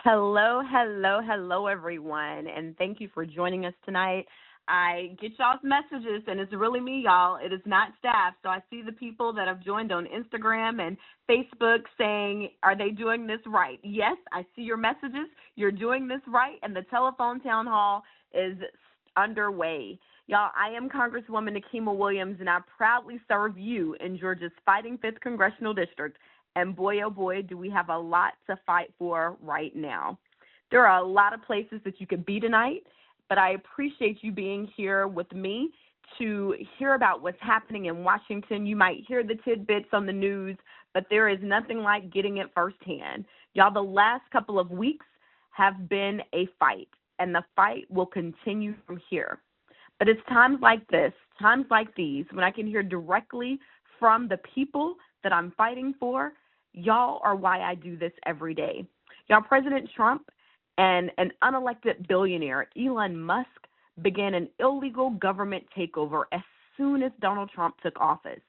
Hello, hello, hello, everyone, and thank you for joining us tonight. I get y'all's messages, and it's really me, y'all. It is not staff. So I see the people that have joined on Instagram and Facebook saying, are they doing this right? Yes, I see your messages. You're doing this right, and the telephone town hall is underway. Y'all, I am Congresswoman Nikema Williams, and I proudly serve you in Georgia's fighting 5th Congressional District. And boy, oh boy, do we have a lot to fight for right now. There are a lot of places that you could be tonight, but I appreciate you being here with me to hear about what's happening in Washington. You might hear the tidbits on the news, but there is nothing like getting it firsthand. Y'all, the last couple of weeks have been a fight, and the fight will continue from here. But it's times like this, times like these, when I can hear directly from the people that I'm fighting for. Y'all are why I do this every day. Y'all, President Trump and an unelected billionaire, Elon Musk, began an illegal government takeover as soon as Donald Trump took office.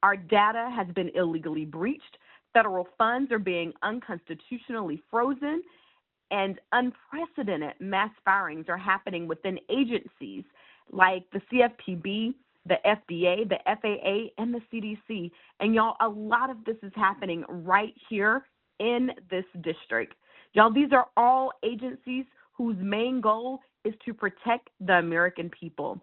Our data has been illegally breached. Federal funds are being unconstitutionally frozen, and unprecedented mass firings are happening within agencies like the CFPB, the FDA, the FAA, and the CDC. And y'all, a lot of this is happening right here in this district. Y'all, these are all agencies whose main goal is to protect the American people.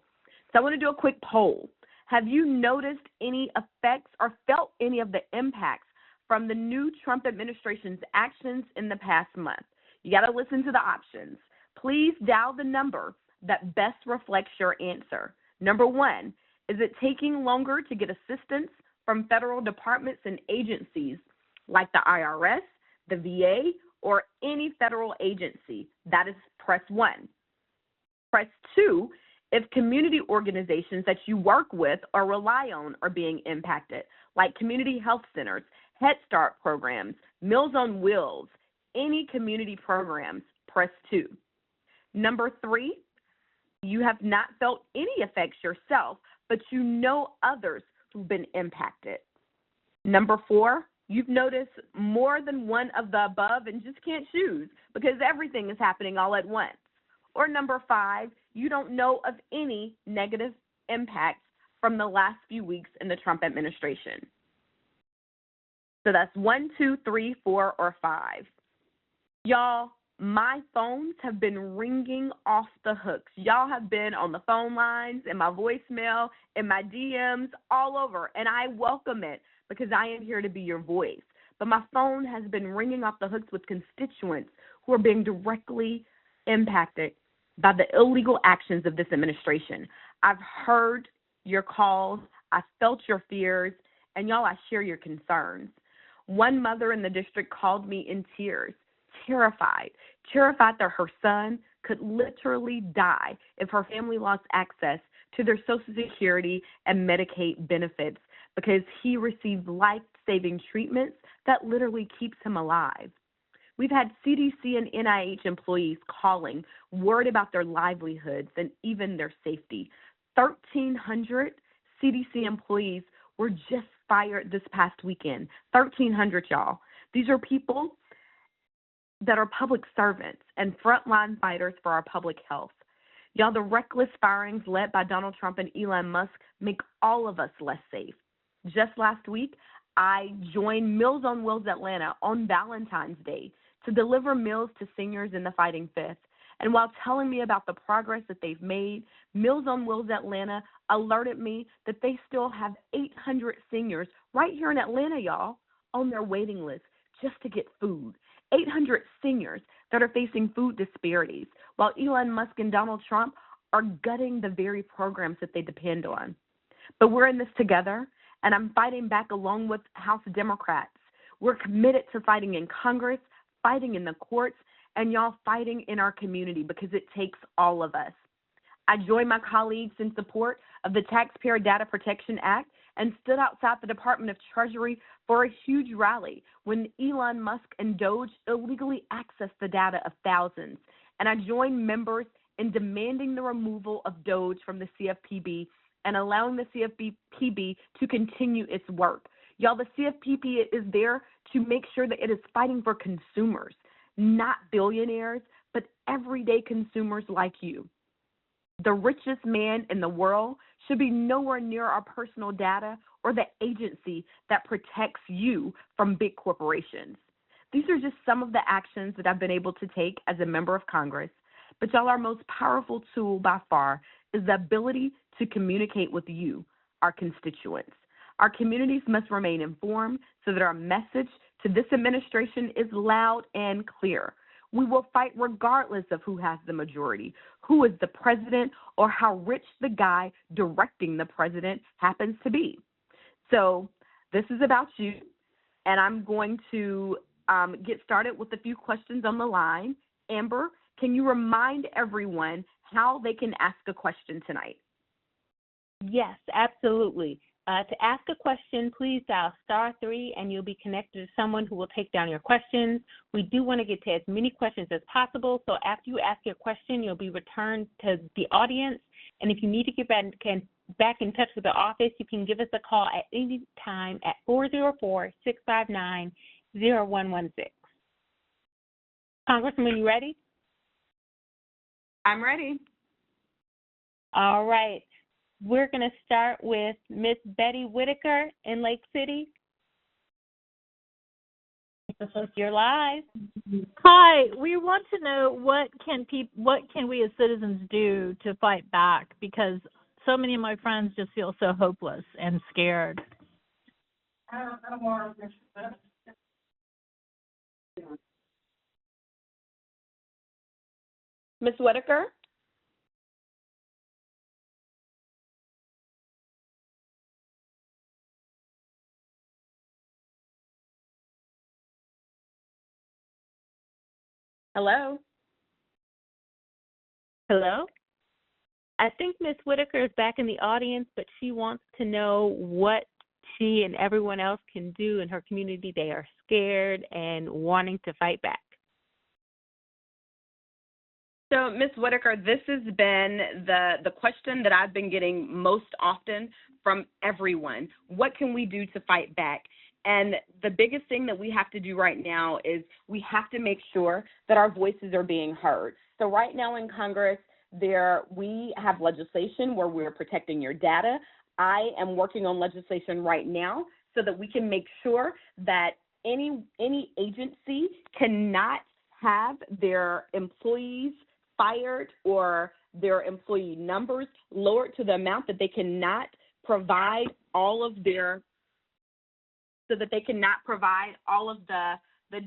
So I want to do a quick poll. Have you noticed any effects or felt any of the impacts from the new Trump administration's actions in the past month? You got to listen to the options. Please dial the number that best reflects your answer. Number 1, is it taking longer to get assistance from federal departments and agencies like the IRS, the VA, or any federal agency? That is press 1. Press 2, if community organizations that you work with or rely on are being impacted, like community health centers, Head Start programs, Meals on Wheels, any community programs, press 2. Number 3, you have not felt any effects yourself, but you know others who've been impacted. Number 4, you've noticed more than one of the above and just can't choose because everything is happening all at once. Or number 5, you don't know of any negative impacts from the last few weeks in the Trump administration. So that's 1, 2, 3, 4, or 5. Y'all, my phones have been ringing off the hooks. Y'all have been on the phone lines, in my voicemail, in my DMs, all over, and I welcome it because I am here to be your voice. But my phone has been ringing off the hooks with constituents who are being directly impacted by the illegal actions of this administration. I've heard your calls, I felt your fears, and y'all, I share your concerns. One mother in the district called me in tears, terrified that her son could literally die if her family lost access to their Social Security and Medicaid benefits because he received life-saving treatments that literally keeps him alive. We've had CDC and NIH employees calling, worried about their livelihoods and even their safety. 1,300 CDC employees were just fired this past weekend. 1,300, y'all. These are people that are public servants and frontline fighters for our public health. Y'all, the reckless firings led by Donald Trump and Elon Musk make all of us less safe. Just last week, I joined Meals on Wheels Atlanta on Valentine's Day to deliver meals to seniors in the Fighting Fifth. And while telling me about the progress that they've made, Meals on Wheels Atlanta alerted me that they still have 800 seniors right here in Atlanta, y'all, on their waiting list just to get food. 800 seniors that are facing food disparities, while Elon Musk and Donald Trump are gutting the very programs that they depend on. But we're in this together, and I'm fighting back along with House Democrats. We're committed to fighting in Congress, fighting in the courts, and y'all fighting in our community because it takes all of us. I joined my colleagues in support of the Taxpayer Data Protection Act and stood outside the Department of Treasury for a huge rally when Elon Musk and Doge illegally accessed the data of thousands. And I joined members in demanding the removal of Doge from the CFPB and allowing the CFPB to continue its work. Y'all, the CFPB is there to make sure that it is fighting for consumers, not billionaires, but everyday consumers like you. The richest man in the world should be nowhere near our personal data or the agency that protects you from big corporations. These are just some of the actions that I've been able to take as a member of Congress. But y'all, our most powerful tool by far is the ability to communicate with you, our constituents. Our communities must remain informed so that our message to this administration is loud and clear. We will fight regardless of who has the majority, who is the president, or how rich the guy directing the president happens to be. So this is about you, and I'm going to get started with a few questions on the line. Amber, can you remind everyone how they can ask a question tonight? Yes, absolutely. To ask a question, please dial *3 and you'll be connected to someone who will take down your questions. We do want to get to as many questions as possible, so after you ask your question, you'll be returned to the audience. And if you need to get back in touch with the office, you can give us a call at any time at 404-659-0116. Congresswoman, you ready? I'm ready. All right. We're going to start with Miss Betty Whitaker in Lake City. You're live. Hi, we want to know what can we as citizens do to fight back, because so many of my friends just feel so hopeless and scared. Ms. Whitaker? Hello? Hello? I think Ms. Whitaker is back in the audience, but she wants to know what she and everyone else can do in her community. They are scared and wanting to fight back. So, Ms. Whitaker, this has been the question that I've been getting most often from everyone. What can we do to fight back? And the biggest thing that we have to do right now is we have to make sure that our voices are being heard. So right now in Congress, we have legislation where we're protecting your data. I am working on legislation right now so that we can make sure that any agency cannot have their employees fired or their employee numbers lowered to the amount that they cannot provide all of the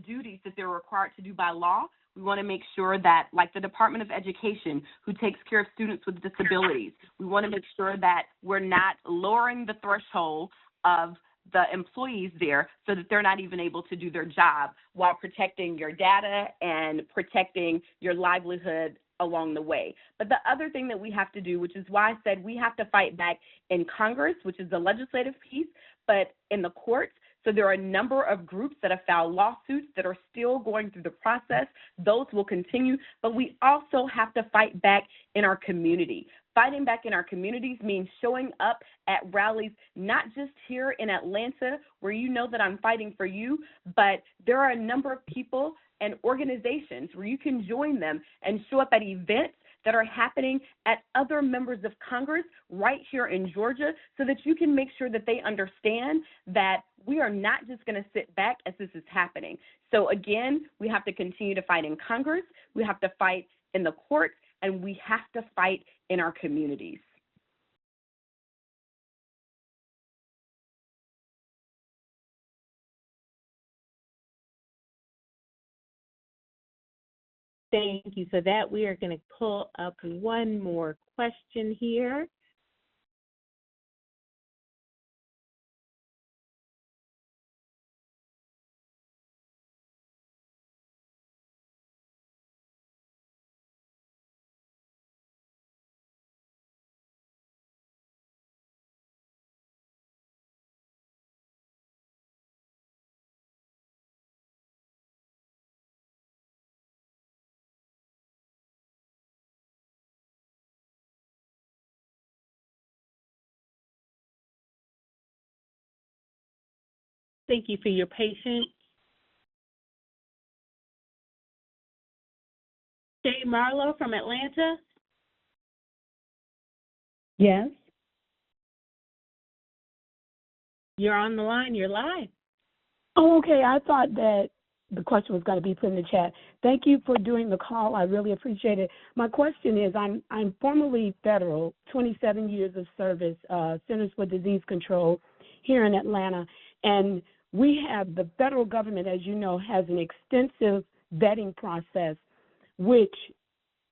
duties that they're required to do by law. We want to make sure that, like the Department of Education, who takes care of students with disabilities, we want to make sure that we're not lowering the threshold of the employees there so that they're not even able to do their job while protecting your data and protecting your livelihood along the way. But the other thing that we have to do, which is why I said we have to fight back in Congress, which is the legislative piece, but in the courts. So there are a number of groups that have filed lawsuits that are still going through the process. Those will continue, but we also have to fight back in our community. Fighting back in our communities means showing up at rallies, not just here in Atlanta, where you know that I'm fighting for you, but there are a number of people and organizations where you can join them and show up at events that are happening at other members of Congress right here in Georgia, so that you can make sure that they understand that we are not just going to sit back as this is happening. So again, we have to continue to fight in Congress, we have to fight in the courts, and we have to fight in our communities. Thank you for that. We are going to pull up one more question here. Thank you for your patience. Shay Marlowe from Atlanta. Yes. You're on the line. You're live. Oh, okay. I thought that the question was going to be put in the chat. Thank you for doing the call. I really appreciate it. My question is, I'm formerly federal, 27 years of service, Centers for Disease Control here in Atlanta, and we have the federal government, as you know, has an extensive vetting process, which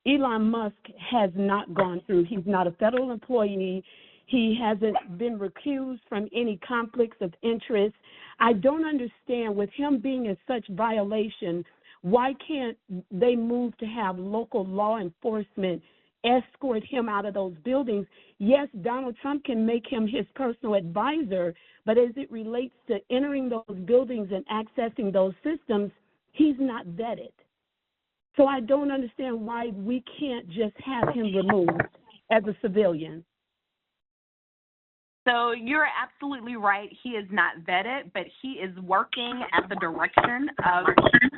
Elon Musk has not gone through. He's not a federal employee. He hasn't been recused from any conflicts of interest. I don't understand, with him being in such violation, why can't they move to have local law enforcement escort him out of those buildings? Yes, Donald Trump can make him his personal advisor, but as it relates to entering those buildings and accessing those systems, he's not vetted. So I don't understand why we can't just have him removed as a civilian. So you're absolutely right. He is not vetted, but he is working at the direction of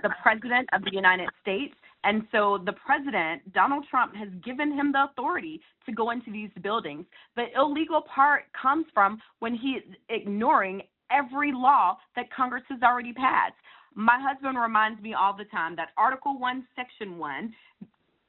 the President of the United States. And so the President, Donald Trump, has given him the authority to go into these buildings. The illegal part comes from when he is ignoring every law that Congress has already passed. My husband reminds me all the time that Article 1, Section 1,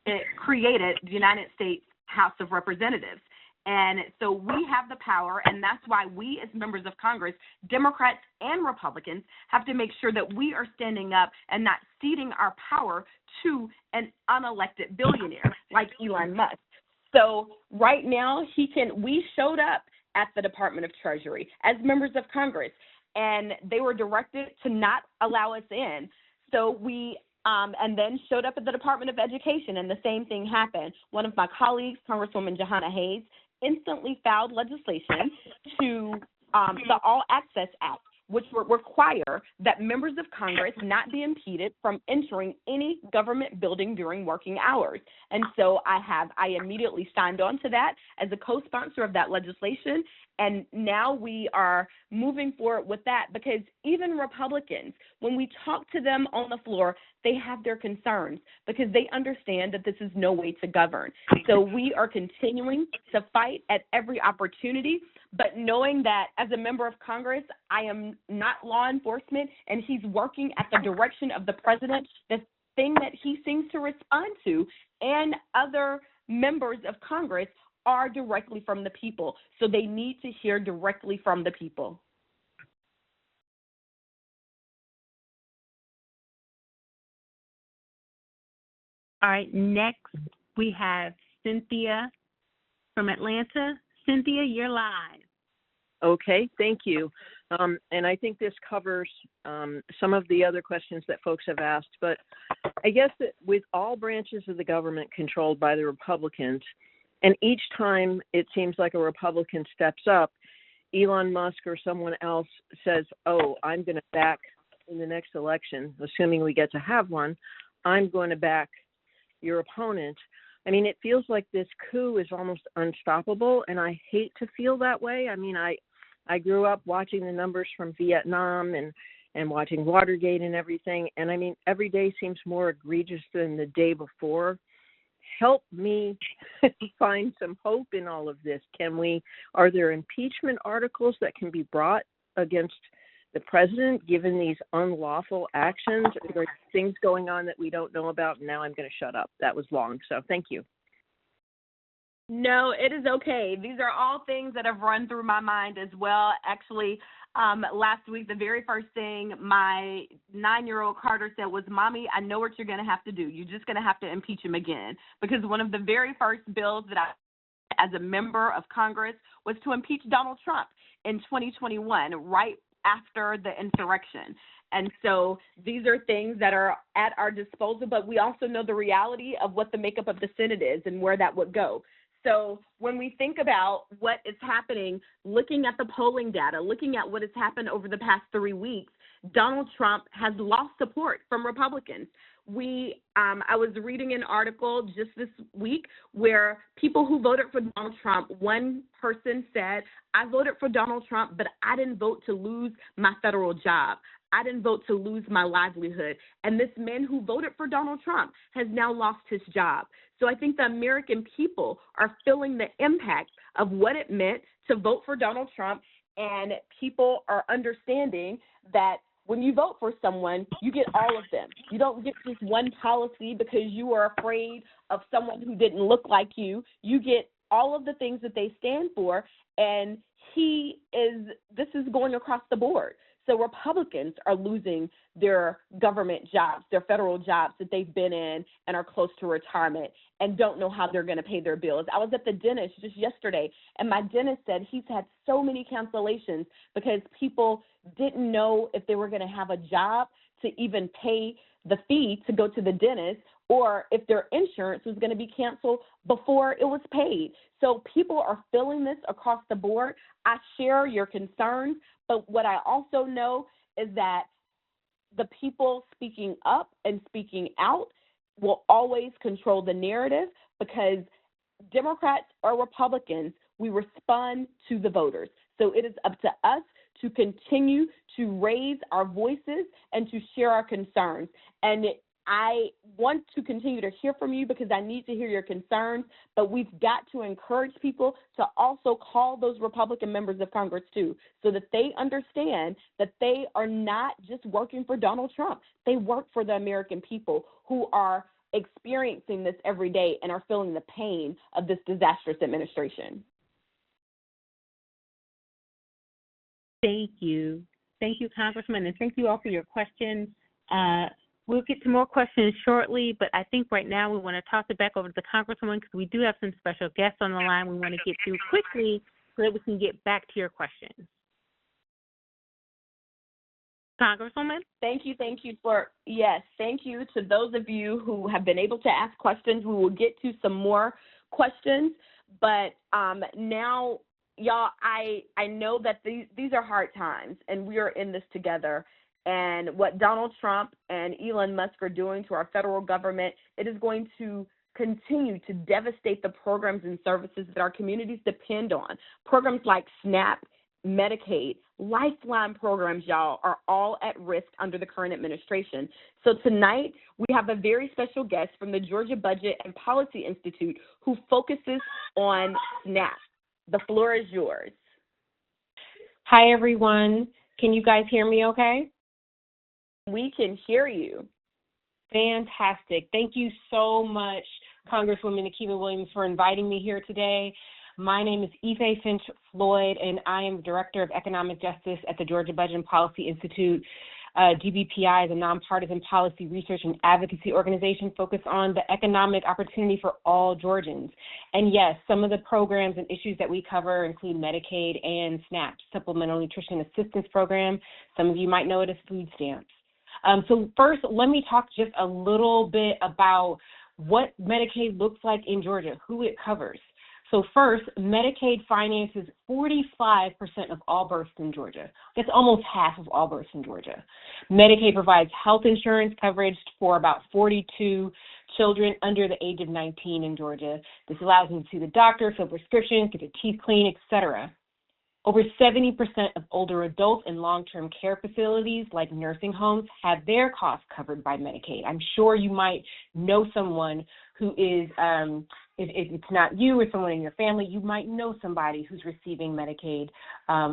it created the United States House of Representatives. And so we have the power, and that's why we as members of Congress, Democrats and Republicans, have to make sure that we are standing up and not ceding our power to an unelected billionaire like Elon Musk. So right now, we showed up at the Department of Treasury as members of Congress, and they were directed to not allow us in. So we and then showed up at the Department of Education, and the same thing happened. One of my colleagues, Congresswoman Johanna Hayes, instantly filed legislation to the All Access Act, which would require that members of Congress not be impeded from entering any government building during working hours. And so I immediately signed on to that as a co-sponsor of that legislation. And now we are moving forward with that because even Republicans, when we talk to them on the floor, they have their concerns because they understand that this is no way to govern. So we are continuing to fight at every opportunity, but knowing that as a member of Congress, I am not law enforcement, and he's working at the direction of the president, the thing that he seems to respond to, and other members of Congress are directly from the people. So they need to hear directly from the people. All right, next we have Cynthia from Atlanta. Cynthia, you're live. Okay, thank you. And I think this covers some of the other questions that folks have asked. But I guess that with all branches of the government controlled by the Republicans, and each time it seems like a Republican steps up, Elon Musk or someone else says, oh, I'm going to back in the next election, assuming we get to have one, I'm going to back your opponent. I mean, it feels like this coup is almost unstoppable, and I hate to feel that way. I mean, I grew up watching the numbers from Vietnam and watching Watergate and everything, and I mean, every day seems more egregious than the day before. Help me find some hope in all of this. Are there impeachment articles that can be brought against the president given these unlawful actions? Are there things going on that we don't know about? And now I'm going to shut up. That was long, so thank you. No, it is okay. These are all things that have run through my mind as well. Actually, last week, the very first thing my 9-year-old Carter said was, Mommy, I know what you're going to have to do. You're just going to have to impeach him again. Because one of the very first bills that I, as a member of Congress, was to impeach Donald Trump in 2021, right after the insurrection. And so these are things that are at our disposal, but we also know the reality of what the makeup of the Senate is and where that would go. So when we think about what is happening, looking at the polling data, looking at what has happened over the past 3 weeks, Donald Trump has lost support from Republicans. I was reading an article just this week where people who voted for Donald Trump, one person said, I voted for Donald Trump, but I didn't vote to lose my federal job. I didn't vote to lose my livelihood. And this man who voted for Donald Trump has now lost his job. So I think the American people are feeling the impact of what it meant to vote for Donald Trump, and people are understanding that when you vote for someone, you get all of them. You don't get just one policy because you are afraid of someone who didn't look like you. You get all of the things that they stand for, and this is going across the board. So Republicans are losing their government jobs, their federal jobs that they've been in and are close to retirement and don't know how they're going to pay their bills. I was at the dentist just yesterday, and my dentist said he's had so many cancellations because people didn't know if they were going to have a job to even pay the fee to go to the dentist, or if their insurance was going to be canceled before it was paid. So people are feeling this across the board. I share your concerns, but what I also know is that the people speaking up and speaking out will always control the narrative, because Democrats or Republicans, we respond to the voters. So it is up to us to continue to raise our voices and to share our concerns. And I want to continue to hear from you because I need to hear your concerns, but we've got to encourage people to also call those Republican members of Congress too, so that they understand that they are not just working for Donald Trump. They work for the American people who are experiencing this every day and are feeling the pain of this disastrous administration. Thank you. Thank you, Congressman, and thank you all for your questions. We'll get to more questions shortly, but I think right now we want to toss it back over to the Congresswoman because we do have some special guests on the line we want to get through quickly so that we can get back to your questions. Congresswoman? Thank you to those of you who have been able to ask questions. We will get to some more questions, but now, y'all, I know that these are hard times, and we are in this together. And what Donald Trump and Elon Musk are doing to our federal government, it is going to continue to devastate the programs and services that our communities depend on. Programs like SNAP, Medicaid, Lifeline programs, y'all, are all at risk under the current administration. So tonight, we have a very special guest from the Georgia Budget and Policy Institute who focuses on SNAP. The floor is yours. Hi, everyone. Can you guys hear me okay? We can hear you. Fantastic. Thank you so much, Congresswoman Nikema Williams, for inviting me here today. My name is Ife Finch Floyd, and I am Director of Economic Justice at the Georgia Budget and Policy Institute. GBPI is a nonpartisan policy research and advocacy organization focused on the economic opportunity for all Georgians. And yes, some of the programs and issues that we cover include Medicaid and SNAP, Supplemental Nutrition Assistance Program. Some of you might know it as food stamps. So first, let me talk just a little bit about what Medicaid looks like in Georgia, who it covers. So first, Medicaid finances 45% of all births in Georgia. That's almost half of all births in Georgia. Medicaid provides health insurance coverage for about 42 children under the age of 19 in Georgia. This allows them to see the doctor, fill prescriptions, get their teeth cleaned, etc. Over 70% of older adults in long-term care facilities like nursing homes have their costs covered by Medicaid. I'm sure you might know someone who is, if it's not you or someone in your family, you might know somebody who's receiving Medicaid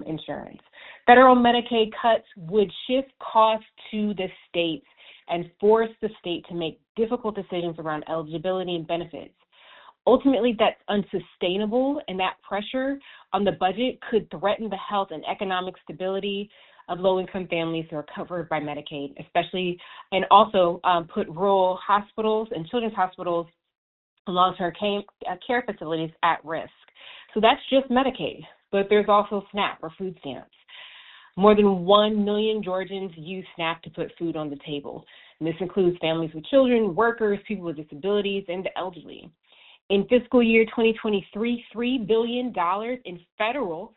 insurance. Federal Medicaid cuts would shift costs to the states and force the state to make difficult decisions around eligibility and benefits. Ultimately, that's unsustainable, and that pressure on the budget could threaten the health and economic stability of low-income families who are covered by Medicaid, especially, and also put rural hospitals and children's hospitals and long-term care facilities at risk. So that's just Medicaid, but there's also SNAP, or food stamps. More than 1 million Georgians use SNAP to put food on the table, and this includes families with children, workers, people with disabilities, and the elderly. In fiscal year 2023, $3 billion in federal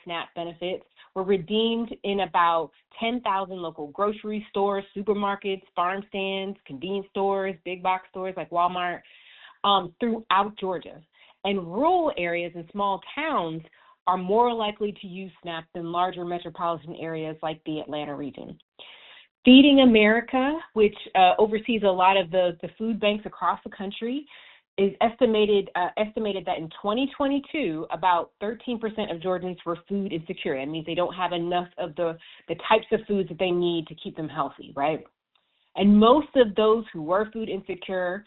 SNAP benefits were redeemed in about 10,000 local grocery stores, supermarkets, farm stands, convenience stores, big box stores like Walmart, throughout Georgia. And rural areas and small towns are more likely to use SNAP than larger metropolitan areas like the Atlanta region. Feeding America, which oversees a lot of the food banks across the country, is estimated that in 2022, about 13% of Georgians were food insecure. That means they don't have enough of the types of foods that they need to keep them healthy, right? And most of those who were food insecure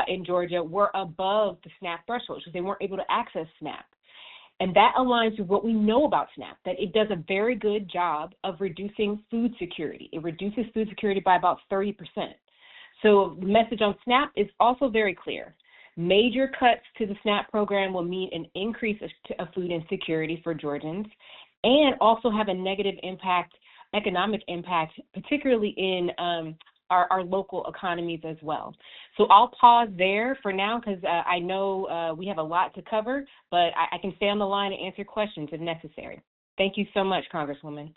in Georgia were above the SNAP threshold, so they weren't able to access SNAP. And that aligns with what we know about SNAP, that it does a very good job of reducing food security. It reduces food security by about 30%. So the message on SNAP is also very clear. Major cuts to the SNAP program will mean an increase of food insecurity for Georgians and also have a negative impact, economic impact, particularly in our local economies as well. So I'll pause there for now because I know we have a lot to cover, but I can stay on the line and answer questions if necessary. Thank you so much, Congresswoman.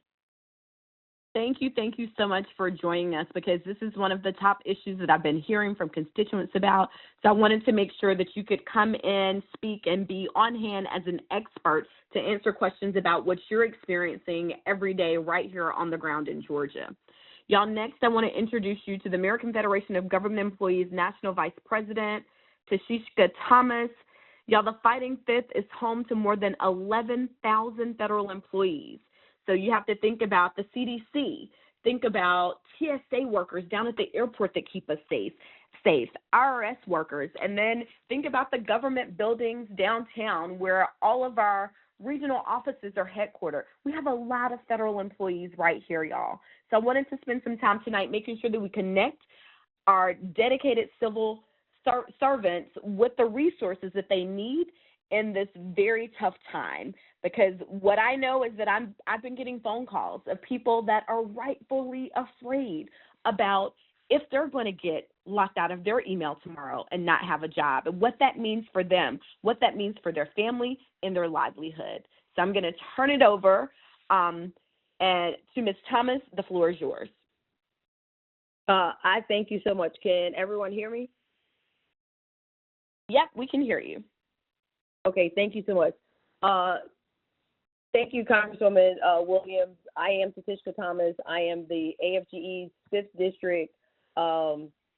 Thank you so much for joining us, because this is one of the top issues that I've been hearing from constituents about. So I wanted to make sure that you could come in, speak, and be on hand as an expert to answer questions about what you're experiencing every day right here on the ground in Georgia. Y'all, next I want to introduce you to the American Federation of Government Employees National Vice President, Tashishka Thomas. Y'all, the Fighting Fifth is home to more than 11,000 federal employees. So you have to think about the CDC, think about TSA workers down at the airport that keep us safe, IRS workers, and then think about the government buildings downtown where all of our regional offices are headquartered. We have a lot of federal employees right here, y'all. So I wanted to spend some time tonight making sure that we connect our dedicated civil servants with the resources that they need in this very tough time. Because what I know is that I've been getting phone calls of people that are rightfully afraid about if they're going to get locked out of their email tomorrow and not have a job, and what that means for them, what that means for their family and their livelihood. So I'm going to turn it over and to Ms. Thomas. The floor is yours. I thank you so much. Can everyone hear me? Yep, we can hear you. Okay, thank you so much. Thank you, Congresswoman Williams. I am Tashishka Thomas. I am the AFGE's 5th District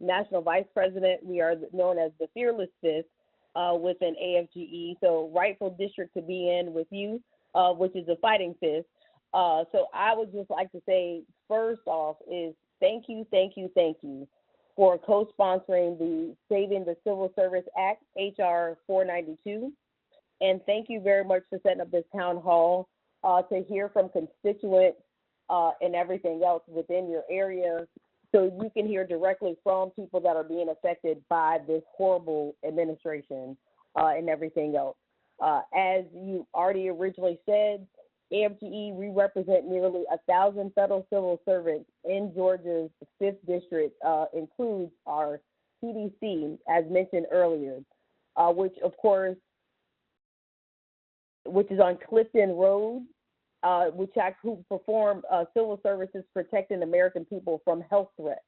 National Vice President. We are known as the Fearless Fifth within AFGE, so rightful district to be in with you, which is the Fighting Fifth. So I would just like to say, first off, is thank you for co-sponsoring the Saving the Civil Service Act, HR 492. And thank you very much for setting up this town hall to hear from constituents and everything else within your area, so you can hear directly from people that are being affected by this horrible administration and everything else. As you already originally said, AFGE, we represent nearly 1,000 federal civil servants in Georgia's 5th District, includes our CDC, as mentioned earlier, which is on Clifton Road, who perform civil services protecting American people from health threats.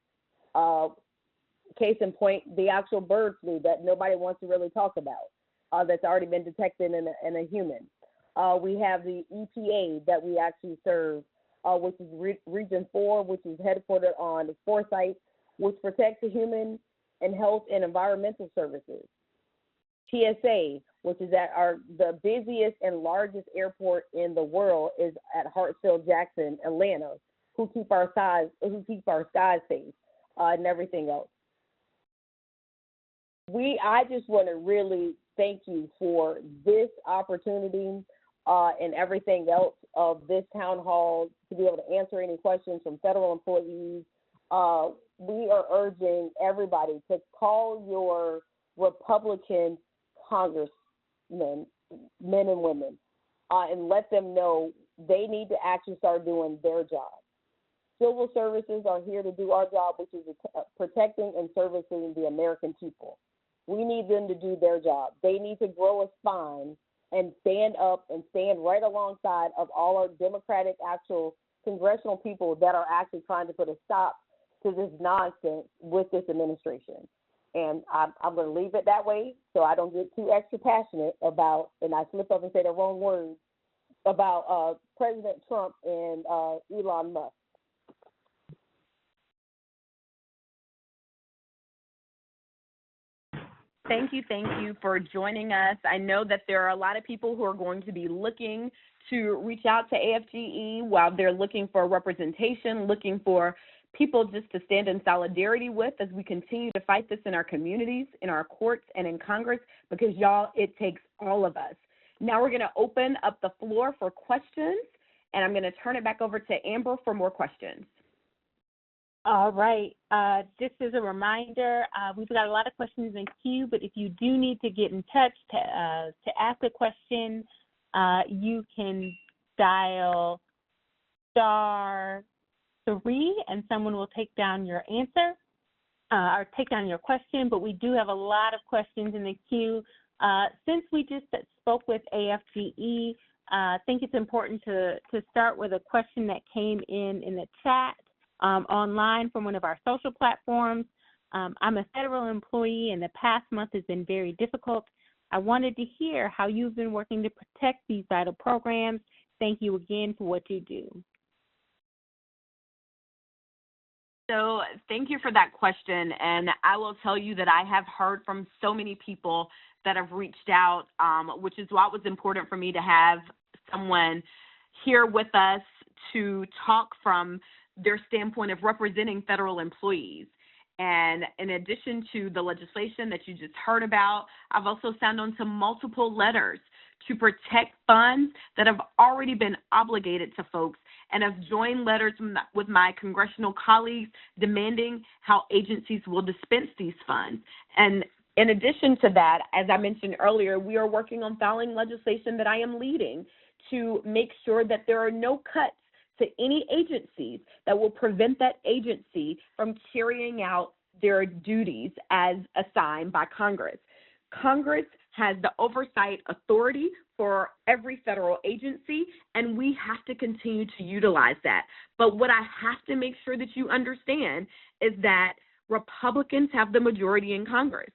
Case in point, the actual bird flu that nobody wants to really talk about, that's already been detected in a human. We have the EPA that we actually serve, which is Region 4, which is headquartered on Forsyth, which protects the human and health and environmental services. TSA, which is at the busiest and largest airport in the world, is at Hartsfield-Jackson, Atlanta, who keep our skies safe and everything else. I just want to really thank you for this opportunity and everything else of this town hall to be able to answer any questions from federal employees. We are urging everybody to call your Republican congressmen, men and women, and let them know they need to actually start doing their job. Civil services are here to do our job, which is protecting and servicing the American people. We need them to do their job. They need to grow a spine and stand up and stand right alongside of all our Democratic actual congressional people that are actually trying to put a stop to this nonsense with this administration. And I'm going to leave it that way so I don't get too extra passionate about, and I slip up and say the wrong words, about President Trump and Elon Musk. Thank you for joining us. I know that there are a lot of people who are going to be looking to reach out to AFGE while they're looking for representation, looking for people just to stand in solidarity with as we continue to fight this in our communities, in our courts, and in Congress, because, y'all, it takes all of us. Now we're going to open up the floor for questions, and I'm going to turn it back over to Amber for more questions. All right. Just as a reminder, we've got a lot of questions in queue, but if you do need to get in touch to ask a question, you can dial *3 and someone will take down your answer or take down your question, but we do have a lot of questions in the queue. Since we just spoke with AFGE, I think it's important to start with a question that came in the chat. Online from one of our social platforms. I'm a federal employee and the past month has been very difficult. I wanted to hear how you've been working to protect these vital programs. Thank you again for what you do. So thank you for that question. And I will tell you that I have heard from so many people that have reached out, which is why it was important for me to have someone here with us to talk from their standpoint of representing federal employees. And in addition to the legislation that you just heard about, I've also signed on to multiple letters to protect funds that have already been obligated to folks, and have joined letters with my congressional colleagues demanding how agencies will dispense these funds. And in addition to that, as I mentioned earlier, we are working on filing legislation that I am leading to make sure that there are no cuts to any agencies that will prevent that agency from carrying out their duties as assigned by Congress. Congress has the oversight authority for every federal agency, and we have to continue to utilize that. But what I have to make sure that you understand is that Republicans have the majority in Congress.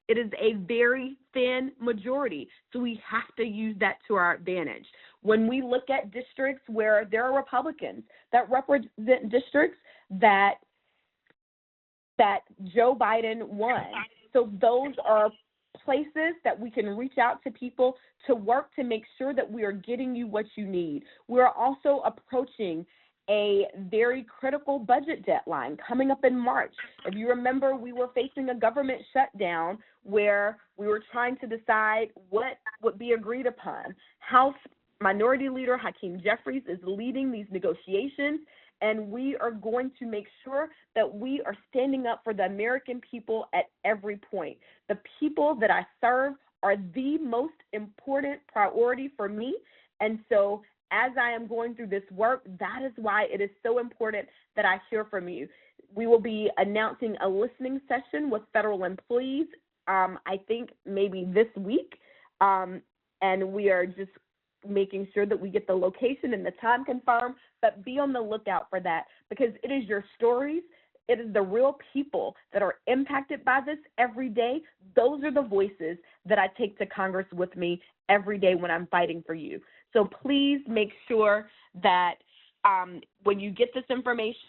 It is a very thin majority, so we have to use that to our advantage. When we look at districts where there are Republicans that represent districts that Joe Biden won, so those are places that we can reach out to people to work to make sure that we are getting you what you need. We're also approaching a very critical budget deadline coming up in March. If you remember, we were facing a government shutdown where we were trying to decide what would be agreed upon. House Minority Leader Hakeem Jeffries is leading these negotiations, and we are going to make sure that we are standing up for the American people at every point. The people that I serve are the most important priority for me, and so as I am going through this work, that is why it is so important that I hear from you. We will be announcing a listening session with federal employees, I think maybe this week, and we are just making sure that we get the location and the time confirmed, but be on the lookout for that, because it is your stories, it is the real people that are impacted by this every day. Those are the voices that I take to Congress with me every day when I'm fighting for you. So please make sure that when you get this information,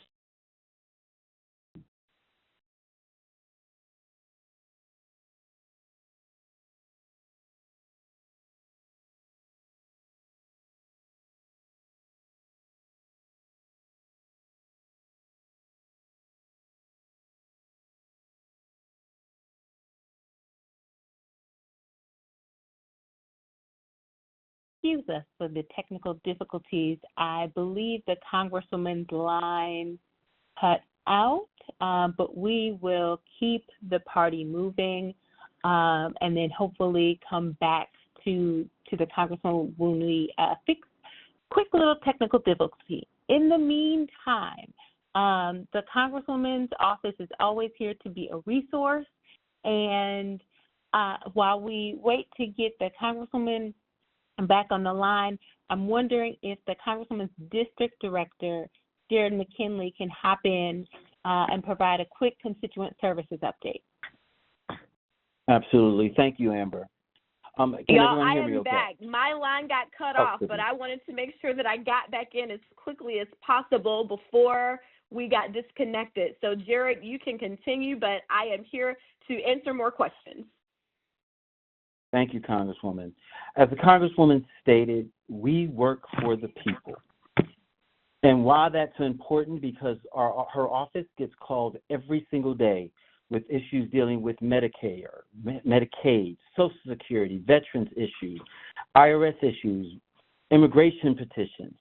Excuse us for the technical difficulties. I believe the Congresswoman's line cut out, but we will keep the party moving and then hopefully come back to the Congresswoman when we fix quick little technical difficulty. In the meantime, the Congresswoman's office is always here to be a resource, and while we wait to get the Congresswoman back on the line, I'm wondering if the Congresswoman's district director, Jared McKinley, can hop in and provide a quick constituent services update. Absolutely. Thank you, Amber. Can y'all, I hear me am okay? back. My line got cut off, but I wanted to make sure that I got back in as quickly as possible before we got disconnected. So, Jared, you can continue, but I am here to answer more questions. Thank you, Congresswoman. As the Congresswoman stated, we work for the people. And why that's important, because her office gets called every single day with issues dealing with Medicare, Medicaid, Social Security, veterans issues, IRS issues, immigration petitions.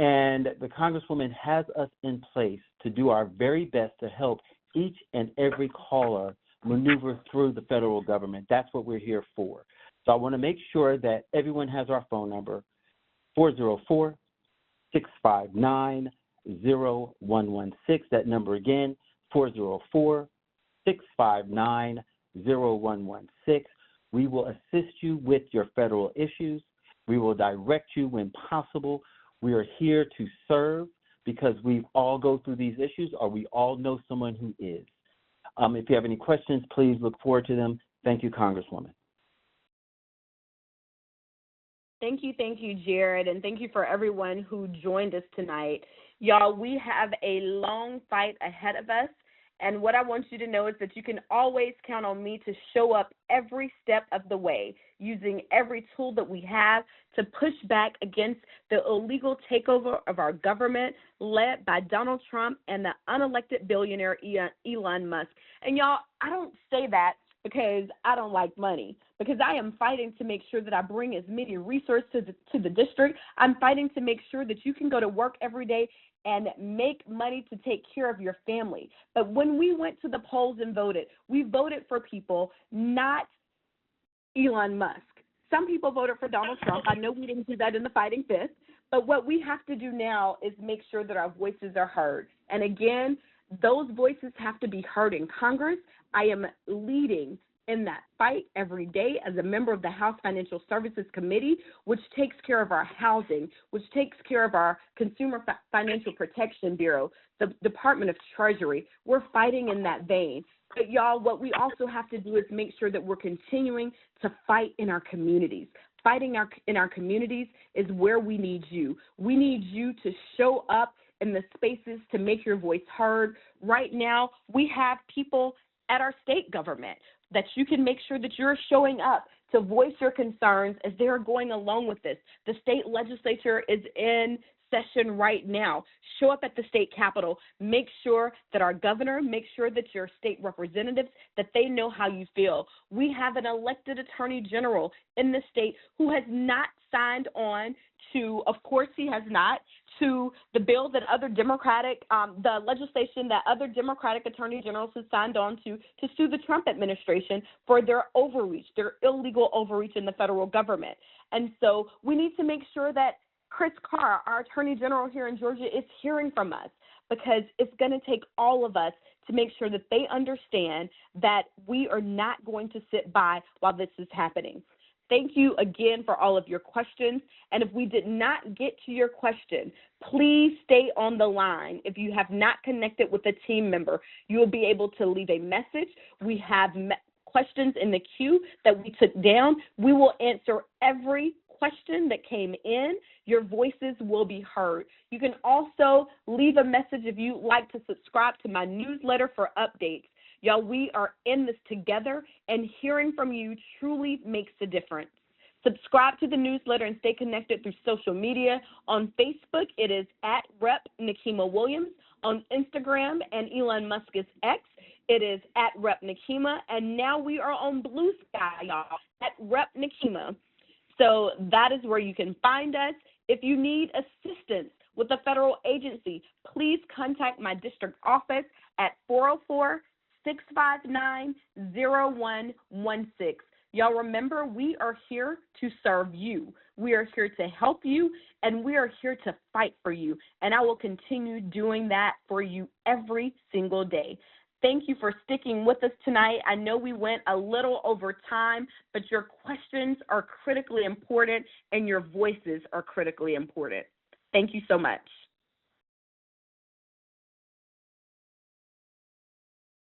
And the Congresswoman has us in place to do our very best to help each and every caller maneuver through the federal government. That's what we're here for. So I want to make sure that everyone has our phone number, 404-659-0116. That number again, 404-659-0116. We will assist you with your federal issues. We will direct you when possible. We are here to serve because we all go through these issues, or we all know someone who is. If you have any questions, please look forward to them. Thank you, Congresswoman. Thank you, Jared, and thank you for everyone who joined us tonight. Y'all, we have a long fight ahead of us, and what I want you to know is that you can always count on me to show up every step of the way, using every tool that we have to push back against the illegal takeover of our government led by Donald Trump and the unelected billionaire Elon Musk. And y'all, I don't say that because I don't like money, because I am fighting to make sure that I bring as many resources to the district. I'm fighting to make sure that you can go to work every day and make money to take care of your family. But when we went to the polls and voted, we voted for people, not Elon Musk. Some people voted for Donald Trump. I know we didn't do that in the fighting fifth, but what we have to do now is make sure that our voices are heard. And again, those voices have to be heard in Congress. I am leading in that fight every day as a member of the House Financial Services Committee, which takes care of our housing, which takes care of our Consumer Financial Protection Bureau, the Department of Treasury. We're fighting in that vein. But y'all, what we also have to do is make sure that we're continuing to fight in our communities. Fighting in our communities is where we need you. We need you to show up in the spaces to make your voice heard. Right now, we have people at our state government that you can make sure that you're showing up to voice your concerns as they're going along with this. The state legislature is in session right now. Show up at the state capitol. Make sure that our governor, make sure that your state representatives, that they know how you feel. We have an elected attorney general in the state who has not signed on to, of course he has not, to the bill that other Democratic, the legislation that other Democratic attorney generals have signed on to sue the Trump administration for their overreach, their illegal overreach in the federal government. And so we need to make sure that Chris Carr, our attorney general here in Georgia, is hearing from us, because it's going to take all of us to make sure that they understand that we are not going to sit by while this is happening. Thank you again for all of your questions. And if we did not get to your question, please stay on the line. If you have not connected with a team member, you will be able to leave a message. We have questions in the queue that we took down. We will answer every question that came in. Your voices will be heard. You can also leave a message if you'd like to subscribe to my newsletter for updates. Y'all, we are in this together, and hearing from you truly makes a difference. Subscribe to the newsletter and stay connected through social media. On Facebook, it is at Rep. Nikema Williams. On Instagram and Elon Musk's X, it is at Rep. Nikema. And now we are on Blue Sky, y'all, at Rep. Nikema. So that is where you can find us. If you need assistance with a federal agency, please contact my district office at 404-659-0116. Y'all remember, we are here to serve you. We are here to help you, and we are here to fight for you. And I will continue doing that for you every single day. Thank you for sticking with us tonight. I know we went a little over time, but your questions are critically important and your voices are critically important. Thank you so much.